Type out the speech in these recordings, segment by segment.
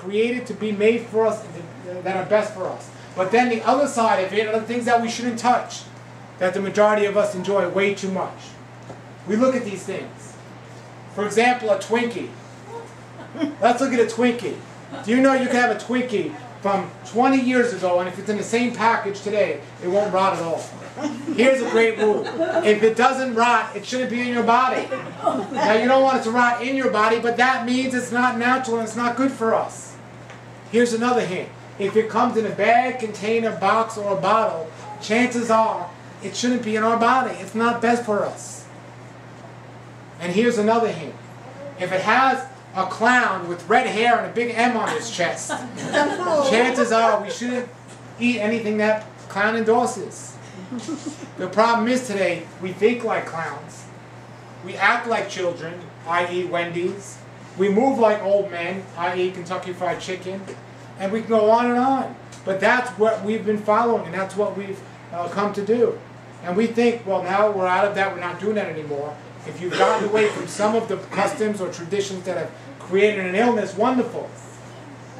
created to be made for us, that are best for us. But then the other side of it are the things that we shouldn't touch, that the majority of us enjoy way too much. We look at these things. For example, a Twinkie. Let's look at a Twinkie. Do you know you can have a Twinkie from 20 years ago, and if it's in the same package today, it won't rot at all? Here's a great rule. If it doesn't rot, it shouldn't be in your body. Now, you don't want it to rot in your body, but that means it's not natural and it's not good for us. Here's another hint. If it comes in a bag, container, box, or a bottle, chances are it shouldn't be in our body. It's not best for us. And here's another hint. If it has a clown with red hair and a big M on his chest, chances are we shouldn't eat anything that clown endorses. The problem is today, we think like clowns. We act like children, i.e. Wendy's. We move like old men, i.e. Kentucky Fried Chicken. And we can go on and on. But that's what we've been following, and that's what we've come to do. And we think, well, now we're out of that, we're not doing that anymore. If you've gotten away from some of the customs or traditions that have created an illness, wonderful.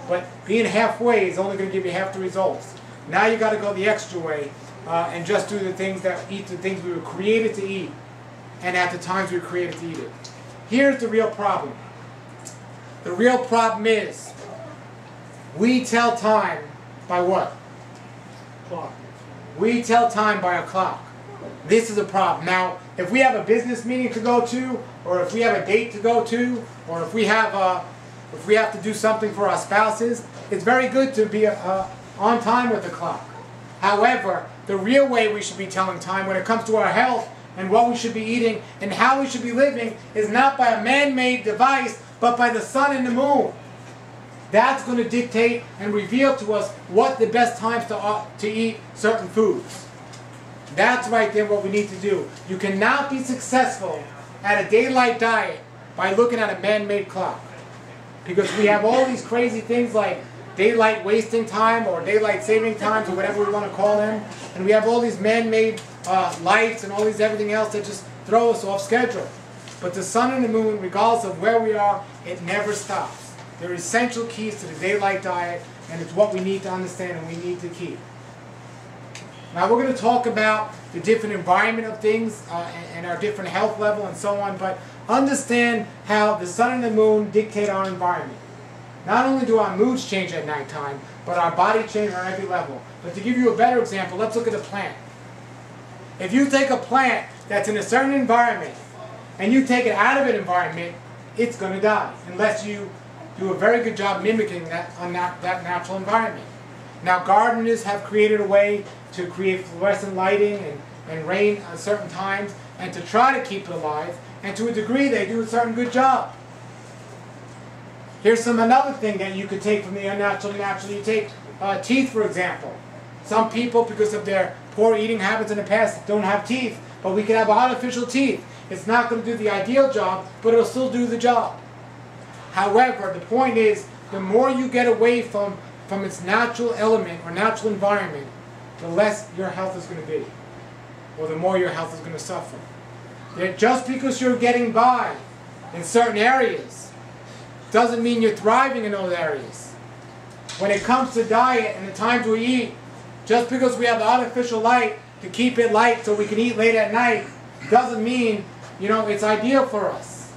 But being halfway is only going to give you half the results. Now you got to go the extra way and just do the things eat the things we were created to eat, and at the times we were created to eat it. Here's the real problem. The real problem is we tell time by what? Clock. We tell time by a clock. This is a problem. Now, if we have a business meeting to go to, or if we have a date to go to, or if we have to do something for our spouses, it's very good to be on time with the clock. However, the real way we should be telling time when it comes to our health and what we should be eating and how we should be living is not by a man-made device, but by the sun and the moon. That's going to dictate and reveal to us what the best times to eat certain foods. That's right there what we need to do. You cannot be successful at a daylight diet by looking at a man-made clock. Because we have all these crazy things like daylight wasting time or daylight saving times or whatever we want to call them. And we have all these man-made lights and all these everything else that just throw us off schedule. But the sun and the moon, regardless of where we are, it never stops. They're essential keys to the daylight diet, and it's what we need to understand and we need to keep. Now we're going to talk about the different environment of things and our different health level and so on, but understand how the sun and the moon dictate our environment. Not only do our moods change at nighttime, but our body changes on every level. But to give you a better example, let's look at a plant. If you take a plant that's in a certain environment and you take it out of an environment, it's going to die unless you do a very good job mimicking that natural environment. Now gardeners have created a way to create fluorescent lighting and rain at certain times and to try to keep it alive, and to a degree they do a certain good job. Here's another thing that you could take from the unnatural and natural. You take teeth, for example. Some people, because of their poor eating habits in the past, don't have teeth, but we can have artificial teeth. It's not going to do the ideal job, but it'll still do the job. However, the point is, the more you get away from its natural element or natural environment, the less your health is going to be, or the more your health is going to suffer. Just because you're getting by in certain areas doesn't mean you're thriving in those areas. When it comes to diet and the times we eat, just because we have artificial light to keep it light so we can eat late at night doesn't mean, it's ideal for us.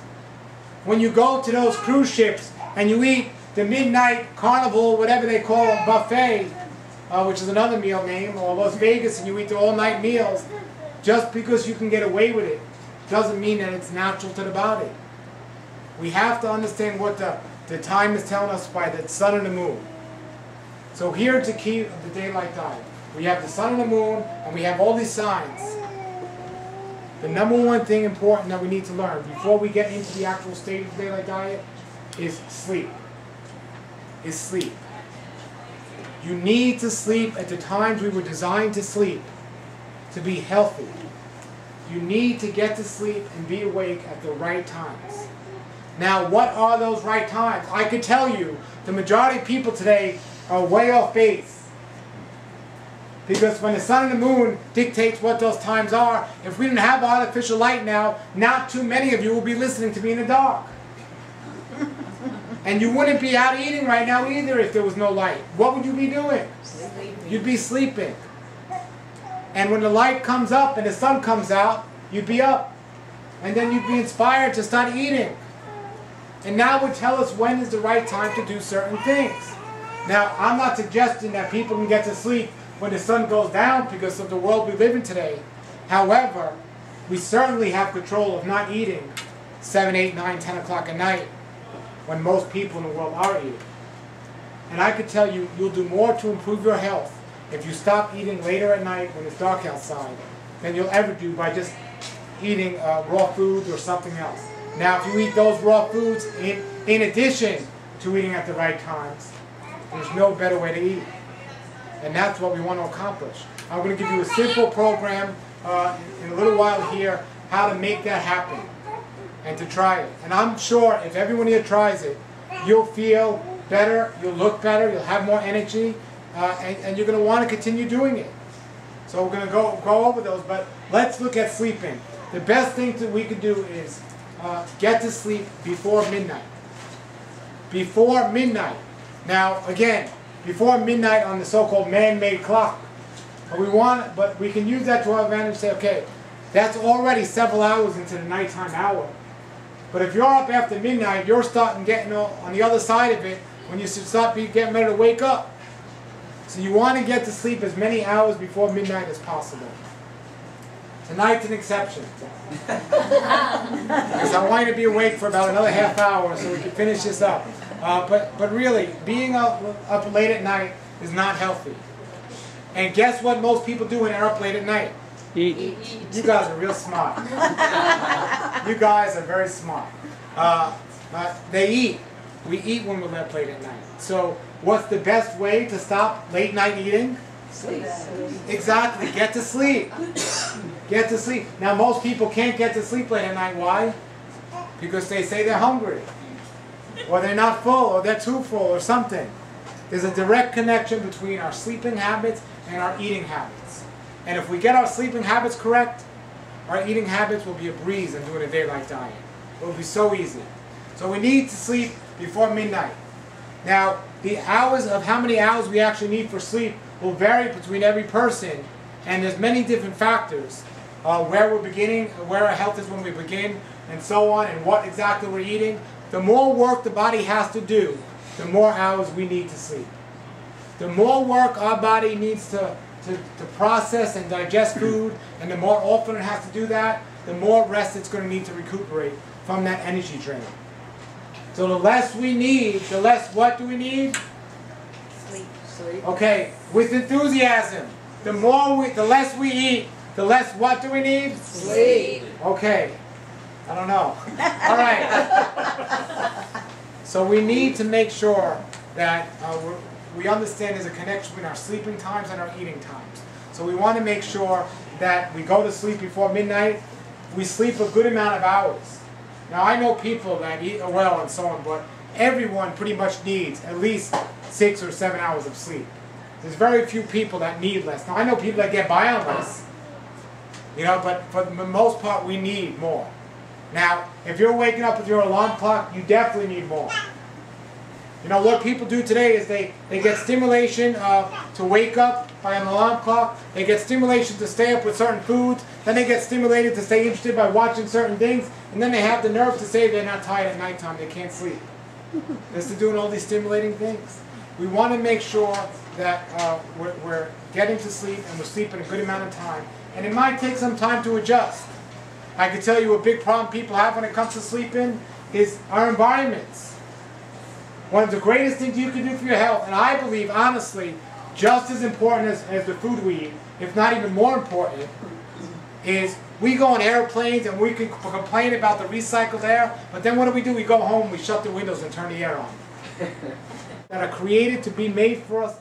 When you go to those cruise ships and you eat the midnight carnival, whatever they call it, buffet, which is another meal name, or Las Vegas, and you eat the all-night meals, just because you can get away with it doesn't mean that it's natural to the body. We have to understand what the time is telling us by the sun and the moon. So here's the key of the daylight diet. We have the sun and the moon, and we have all these signs. The number one thing important that we need to learn before we get into the actual state of the daylight diet is sleep. Is sleep. You need to sleep at the times we were designed to sleep to be healthy. You need to get to sleep and be awake at the right times. Now, what are those right times? I could tell you, the majority of people today are way off base. Because when the sun and the moon dictates what those times are, if we didn't have artificial light now, not too many of you will be listening to me in the dark. And you wouldn't be out eating right now either if there was no light. What would you be doing? Sleeping. You'd be sleeping. And when the light comes up and the sun comes out, you'd be up. And then you'd be inspired to start eating. And that would tell us when is the right time to do certain things. Now, I'm not suggesting that people can get to sleep when the sun goes down because of the world we live in today. However, we certainly have control of not eating 7, 8, 9, 10 o'clock at night when most people in the world are eating. And I could tell you, you'll do more to improve your health if you stop eating later at night when it's dark outside than you'll ever do by just eating raw foods or something else. Now, if you eat those raw foods in addition to eating at the right times, there's no better way to eat. And that's what we want to accomplish. I'm going to give you a simple program in a little while here, how to make that happen and to try it. And I'm sure if everyone here tries it, you'll feel better, you'll look better, you'll have more energy, and you're going to want to continue doing it. So we're going to go over those, but let's look at sleeping. The best thing that we can do is get to sleep before midnight. Before midnight. Now, again, before midnight on the so-called man-made clock. But we can use that to our advantage and say, okay, that's already several hours into the nighttime hour. But if you're up after midnight, you're starting getting on the other side of it when you start getting ready to wake up. So you want to get to sleep as many hours before midnight as possible. Tonight's an exception. Because I want you to be awake for about another half hour so we can finish this up. But really, being up late at night is not healthy. And guess what most people do when they're up late at night? Eat. You guys are real smart. You guys are very smart. They eat. We eat when we're up late at night. So what's the best way to stop late night eating? Sleep. Exactly. Get to sleep. Get to sleep. Now most people can't get to sleep late at night. Why? Because they say they're hungry. Or they're not full, or they're too full, or something. There's a direct connection between our sleeping habits and our eating habits. And if we get our sleeping habits correct, our eating habits will be a breeze in doing a day-like diet. It will be so easy. So we need to sleep before midnight. Now, the hours of how many hours we actually need for sleep will vary between every person, and there's many different factors. Where we're beginning, where our health is when we begin, and so on, and what exactly we're eating. The more work the body has to do, the more hours we need to sleep. The more work our body needs to process and digest food, and the more often it has to do that, the more rest it's going to need to recuperate from that energy drain. So the less we need, the less what do we need? Sleep. Okay, with enthusiasm. The less we eat, the less what do we need? Sleep. Okay. I don't know. All right. So we need to make sure that we understand there's a connection between our sleeping times and our eating times. So we want to make sure that we go to sleep before midnight. We sleep a good amount of hours. Now I know people that eat well and so on, but everyone pretty much needs at least 6 or 7 hours of sleep. There's very few people that need less. Now I know people that get by on less, but for the most part we need more. Now, if you're waking up with your alarm clock, you definitely need more. What people do today is they get stimulation to wake up by an alarm clock. They get stimulation to stay up with certain foods. Then they get stimulated to stay interested by watching certain things. And then they have the nerve to say they're not tired at nighttime, they can't sleep. Just to doing all these stimulating things. We want to make sure that we're getting to sleep and we're sleeping a good amount of time. And it might take some time to adjust. I can tell you a big problem people have when it comes to sleeping is our environments. One of the greatest things you can do for your health, and I believe, honestly, just as important as the food we eat, if not even more important, is we go on airplanes and we can complain about the recycled air, but then what do? We go home, we shut the windows and turn the air on. That are created to be made for us.